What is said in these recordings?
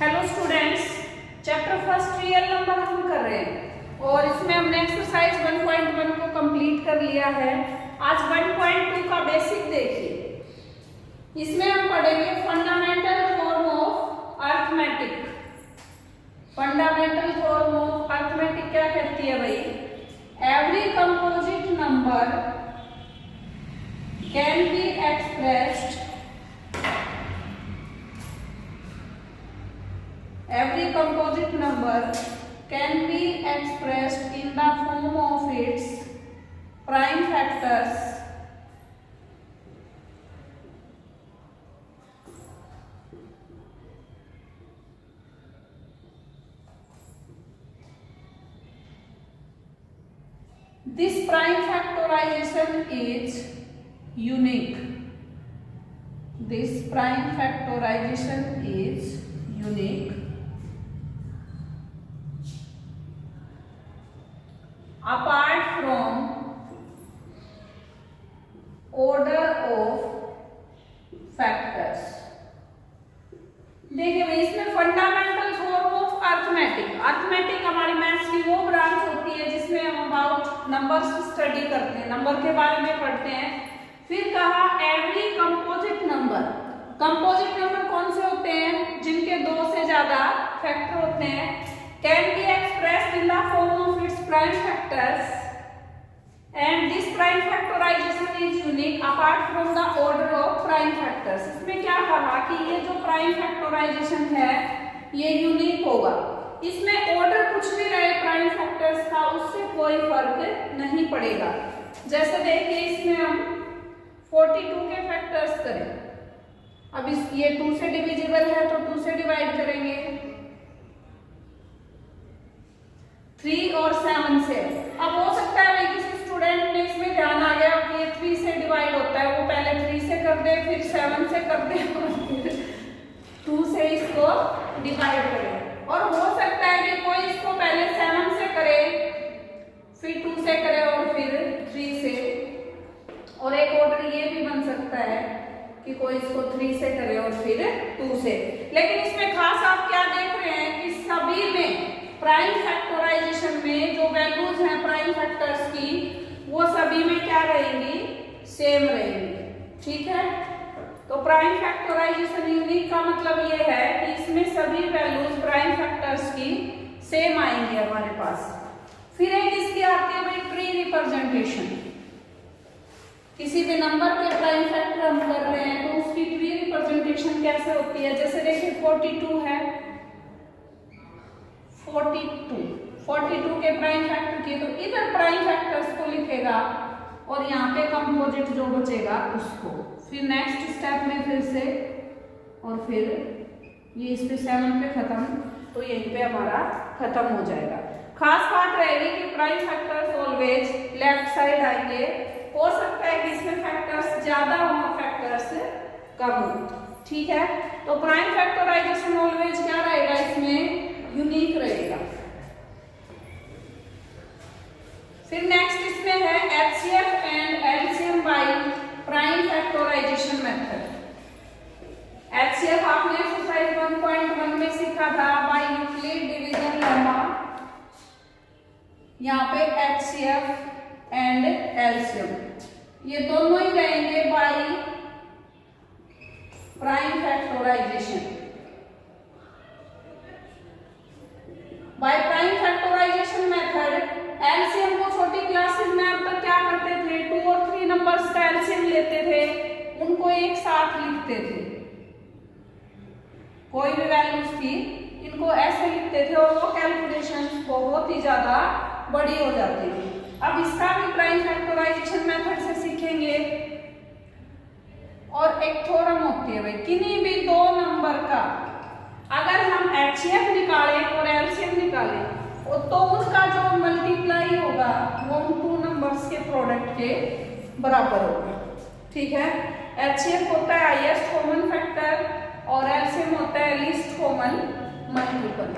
Hello students, chapter first real number हम कर रहे हैं और इसमें हमने एक्सरसाइज 1.1 को कंप्लीट कर लिया है। आज 1.2 का बेसिक देखिए। इसमें हम पढ़ेंगे fundamental form of arithmetic. Fundamental form of arithmetic क्या कहती है भाई? Every composite number can be expressed Every composite number can be expressed in the form of its prime factors This prime factorization is unique. This prime factorization is unique. Apart from order of factors. देखिए भाई, इसमें fundamental form of arithmetic. Arithmetic हमारी maths की वो branch होती है जिसमें हम अबाउट नंबर्स स्टडी करते हैं, नंबर के बारे में पढ़ते हैं। फिर कहा every composite number. Composite number कौन से होते हैं? जिनके दो से ज्यादा फैक्टर होते हैं। Can be expressed in the form of its prime factors and this prime factorization is unique apart from the order of prime factors. इसमें क्या कहा कि ये जो prime factorization है ये यूनिक होगा। इसमें ऑर्डर कुछ भी रहे prime factors का, उससे कोई फर्क नहीं पड़ेगा। जैसे देखिए, इसमें हम 42 के फैक्टर्स करें। अब ये 2 से डिविजिबल है तो 2 से डिवाइड करेंगे, 3 और 7 से। अब हो सकता है भाई किसी स्टूडेंट ने इसमें ध्यान आ गया कि ये 3 से डिवाइड होता है, वो पहले 3 से कर दे, फिर 7 से कर दे और फिर 2 से इसको डिवाइड करे। और हो सकता है कि कोई इसको पहले 7 से करे, फिर 2 से करे और फिर 3 से। और एक ऑर्डर ये भी बन सकता है कि कोई इसको 3 से करे और फिर 2 से। लेकिन इसमें खास आप क्या देख रहे हैं कि सभी में प्राइम फैक्टराइजेशन में जो वैल्यूज हैं प्राइम फैक्टर्स की, वो सभी में क्या रहेंगी? सेम रहेंगी। ठीक है, तो प्राइम फैक्टराइजेशन यूनिक का मतलब ये है कि इसमें सभी वैल्यूज प्राइम फैक्टर्स की सेम आएंगी हमारे पास। फिर एक इसकी आती है भाई ट्री रिप्रेजेंटेशन। किसी भी नंबर के प्राइम फैक्टर हम कर रहे हैं तो उसकी ट्री रिप्रेजेंटेशन कैसे होती है? जैसे देखिए 42 है, 42 के प्राइम फैक्टर की, तो इधर प्राइम फैक्टर्स को लिखेगा और यहाँ पे कंपोजिट जो बचेगा उसको। फिर नेक्स्ट स्टेप में फिर से, और फिर ये इस पे 7 पे खत्म, तो यहीं पे हमारा खत्म हो जाएगा। खास बात रहेगी कि prime factors always left side आएंगे। हो सकता है कि इसमें फैक्टर्स ज्यादा हो, फैक्टर्स कम हो। ठीक है, तो प्राइम फैक्टराइजेशन ऑलवेज क्या रहेगा? इसमें यूनिक रहेगा। फिर नेक्स्ट इसमें है HCF and LCM by prime factorisation method. HCF आपने एक्सरसाइज 1.1 में सीखा था, बाय यूक्लिड डिवीजन लेमा। यहाँ पे HCF एंड LCM ये दोनों ही रहेंगे by prime factorisation. By prime factorisation method LCM को छोटी क्लासेस में अब तक क्या करते थे? 2 और 3 नंबर्स का एलसीएम लेते थे, उनको एक साथ लिखते थे। कोई भी वैल्यूज थी इनको ऐसे लिखते थे और वो कैलकुलेशंस बहुत ही ज्यादा बड़ी हो जाती थी। अब इसका भी प्राइम फैक्टराइजेशन मेथड से सीखेंगे। और एक थ्योरम होती है भाई, किन्हीं भी दो नंबर का अगर हम HCF निकालें और LCM निकालें तो उसका जो मल्टीप्लाई होगा वो उन 2 नंबर्स के प्रोडक्ट के बराबर होगा। ठीक है, HCF होता है हाईएस्ट कॉमन फैक्टर और LCM होता है लीस्ट कॉमन मल्टीपल।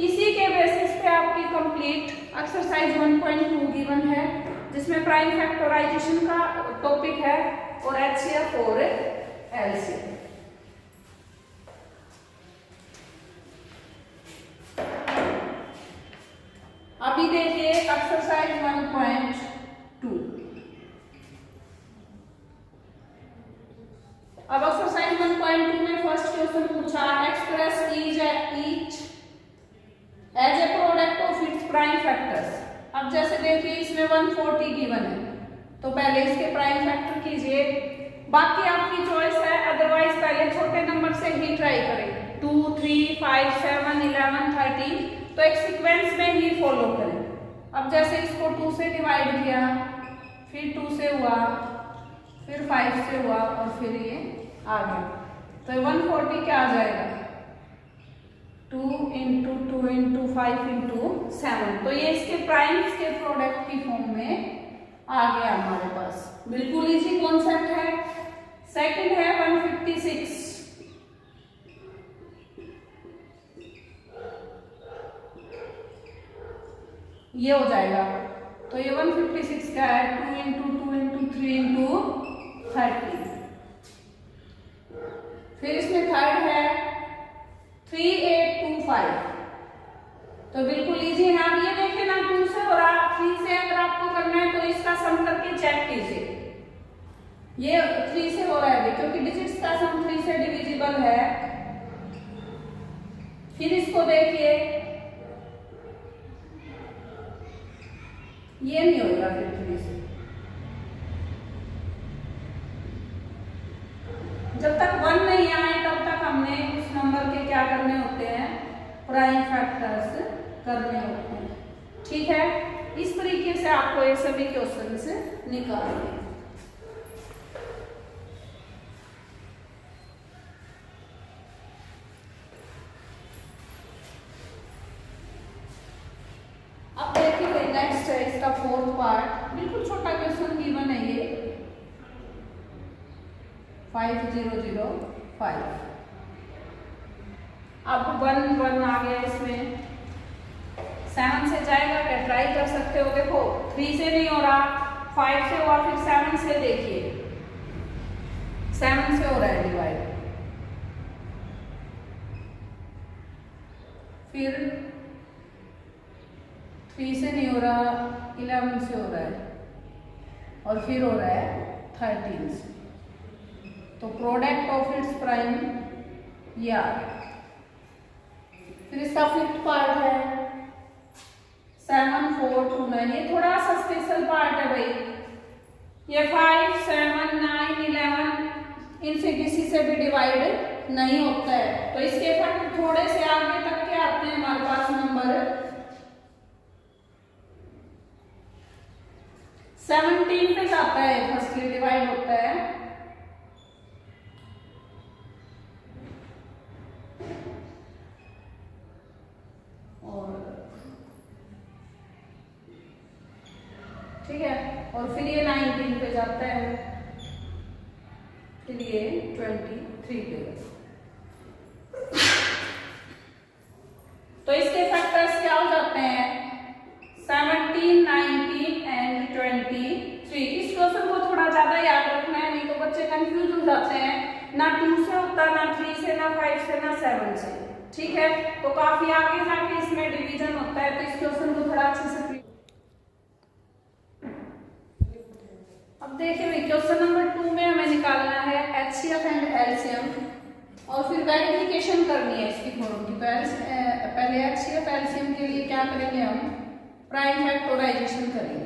इसी के बेसिस पे आपकी कंप्लीट एक्सरसाइज 1.2 गिवन है, जिसमें प्राइम फैक्टराइजेशन का टॉपिक है और HCF और LCM। अब एक्सरसाइज 1.2 में फर्स्ट क्वेश्चन पूछा, express each as a product of its prime factors. अब जैसे देखिए इसमें 140 गिवन है, तो पहले इसके प्राइम फैक्टर कीजिए, बाकी आपकी चॉइस है, अदरवाइज पहले छोटे नंबर से ही ट्राई करें, 2, 3, 5, 7, 11, 13, तो एक सीक्वेंस में ही फॉलो करें। अब जैसे इसको 2 से डिवाइड किया, फिर 2 से हुआ, फिर 5 से हुआ और फिर ये आ गया, तो 140 क्या आ जाएगा, 2 × 2 × 5 × 7, तो ये इसके प्राइम्स के प्रोडक्ट की फॉर्म में आ गया हमारे पास। बिल्कुल इजी कॉन्सेप्ट है। सेकंड है 156, ये हो जाएगा, तो ये 156 क्या है, 2 × 2 × 3 × 30। फिर इसमें थर्ड है 3825, तो बिल्कुल इजी है। आप ये देखिए ना, 2 से और 3 से अगर आपको करना है तो इसका सम करके चेक कीजिए, ये 3 से हो रहा है अभी, क्योंकि डिजिट्स का सम 3 से डिविजिबल है। फिर इसको देखिए, ये नहीं होगा फिर 3 से, जब तक 1 नहीं आए तब तक हमने उस नंबर के क्या करने होते हैं, प्राइम फैक्टर्स करने होते हैं। ठीक है, इस तरीके से आपको ये सभी क्वेश्चंस निकालने हैं। अब देखिए नेक्स्ट है इसका फोर्थ पार्ट, बिल्कुल छोटा क्वेश्चन गिवन है ये 5005। अब 1 1 आ गया, इसमें 7 से जाएगा क्या, ट्राई कर सकते हो। देखो 3 से नहीं हो रहा, 5 से हुआ, फिर 7 से देखिए, 7 से हो रहा है डिवाइड, फिर 3 से नहीं हो रहा, 11 से हो रहा है, और फिर हो रहा है 13 से, तो प्रोडक्ट ऑफ इट्स प्राइम ये आ गया। फिर इसका फिफ्थ पार्ट है 7 4 2 9, ये थोड़ा सा स्पेशल पार्ट है भाई, ये 5 7 9 11 इनसे किसी से भी डिवाइड नहीं होता है, तो इसके फैक्टर थोड़े से आगे तक के आते हैं हमारे पास नंबर 17 पे जाता है, फर्स्टली डिवाइड होता है, और ठीक है, और फिर ये 19 पे जाता है, फिर ये 23 पे। तो इसके फैक्टर्स क्या हो जाते हैं, 17 19 एंड 23। इस क्वेश्चन को थोड़ा ज्यादा याद रखना है, नहीं तो बच्चे कंफ्यूज हो जाते हैं, ना 2 से होता, ना 3 से, ना 5 से, ना 7 से। ठीक है, तो काफी आगे जाके इसमें डिवीजन होता है, तो इस क्वेश्चन को थोड़ा अच्छे से। अब देखिए क्वेश्चन नंबर 2 में हमें निकालना है HCF एंड LCM, और फिर वेरिफिकेशन करनी है इसकी फॉर्म की। पहले HCF LCM के लिए क्या करेंगे, हम प्राइम फैक्टराइजेशन करेंगे,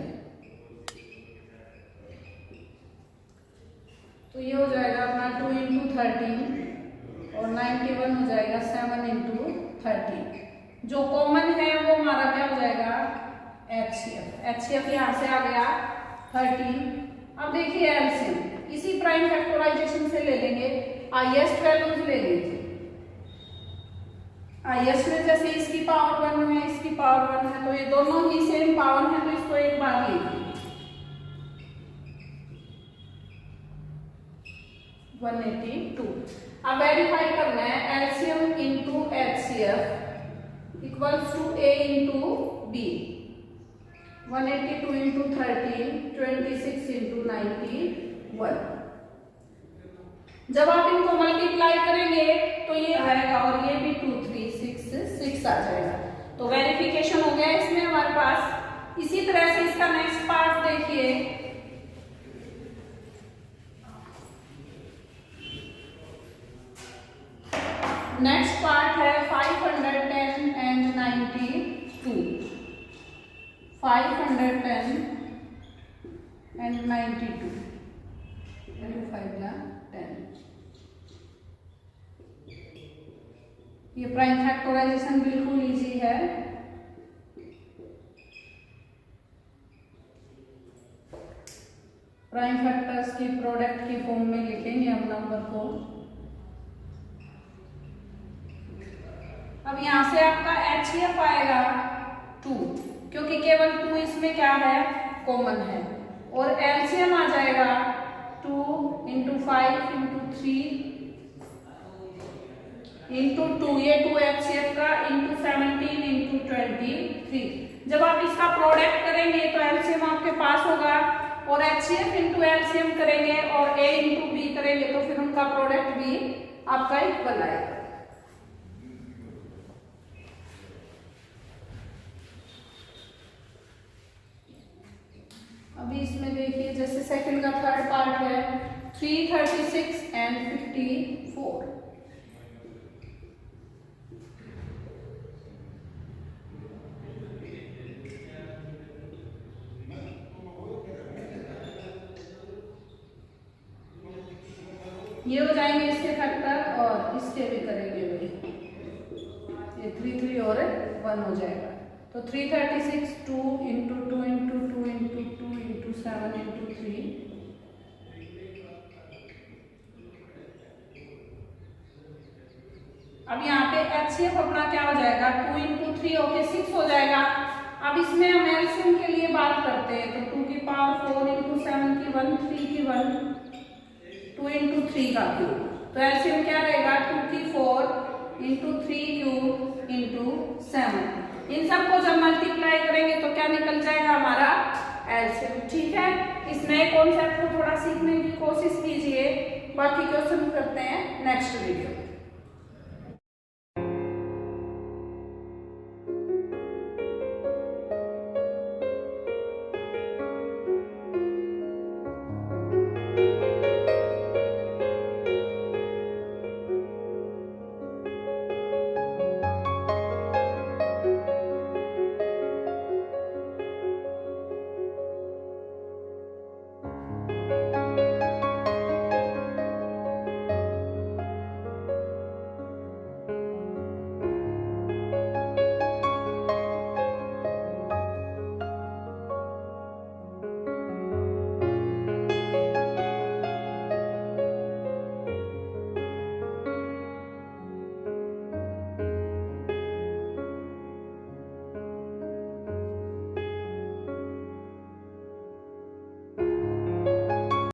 तो ये हो जाएगा अपना 2 × 13 और 91 हो जाएगा 7 × 13। जो कॉमन है वो हमारा क्या हो जाएगा, HCF यहाँ से आ गया 13। अब देखिए LCM, इसी प्राइम फैक्टराइजेशन से ले लेंगे, हाईएस्ट वैल्यूज ले लीजिए, हाईएस्ट में जैसे इसकी पावर 1 है, इसकी पावर 1 है, तो ये दोनों ही सेम पावर है, तो इसको एक बार लीजिए 182। अब वेरीफाई करना है LCM into HCF equals to A into B, 182 into 13 26 into 91। जब आप इनको मल्टीप्लाई करेंगे तो ये आएगा, और ये भी 2 3 6 6 आ जाएगा, तो वेरिफिकेशन हो गया इसमें हमारे पास। इसी तरह से इसका नेक्स्ट पार्ट देखिए, नेक्स्ट पार्ट है 510 एंड 92। 510 एंड 92, 5 या 10। ये प्राइम फैक्टराइजेशन बिल्कुल इजी है। प्राइम फैक्टर्स की प्रोडक्ट की फॉर्म में लिखेंगे हम नंबर को। अब यहां से आपका HCF आएगा 2, क्योंकि केवल 2 इसमें क्या है, कॉमन है। और LCM आ जाएगा 2 × 5 × 3 × 2, ये 2 HCF का, × 17 × 23। जब आप इसका प्रोडक्ट करेंगे तो LCM आपके पास होगा, और HCF × LCM करेंगे और A × B करेंगे तो फिर उनका प्रोडक्ट भी आपका इक्वल आएगा। अभी इसमें देखिए, जैसे सेकंड का थर्ड पार्ट है 336 एंड 54। ये हो जाएंगे इसके फैक्टर, और इसके भी करेंगे वही, ये 3 3 और 1 हो जाएगा। तो 336 2 × 2 × 2 × 2 × 7 × 3। अब यहाँ पे HCF अपना क्या हो जाएगा, 2 × 3 होके 6 हो जाएगा। अब इसमें हम LCM के लिए बात करते हैं, तो 2 की पावर 4 × 7 की 1, 3 की 1, 2 × 3 का क्यूब। तो LCM क्या रहेगा, 2 की 4 × 3 क्यूब × 7। इन सबको जब मल्टीप्लाई करेंगे तो क्या निकल जाएगा हमारा LCM। ठीक है, इस नए कॉन्सेप्ट को थोड़ा सीखने की कोशिश कीजिए। बाकी क्वेश्चन करते हैं नेक्स्ट वीडियो में।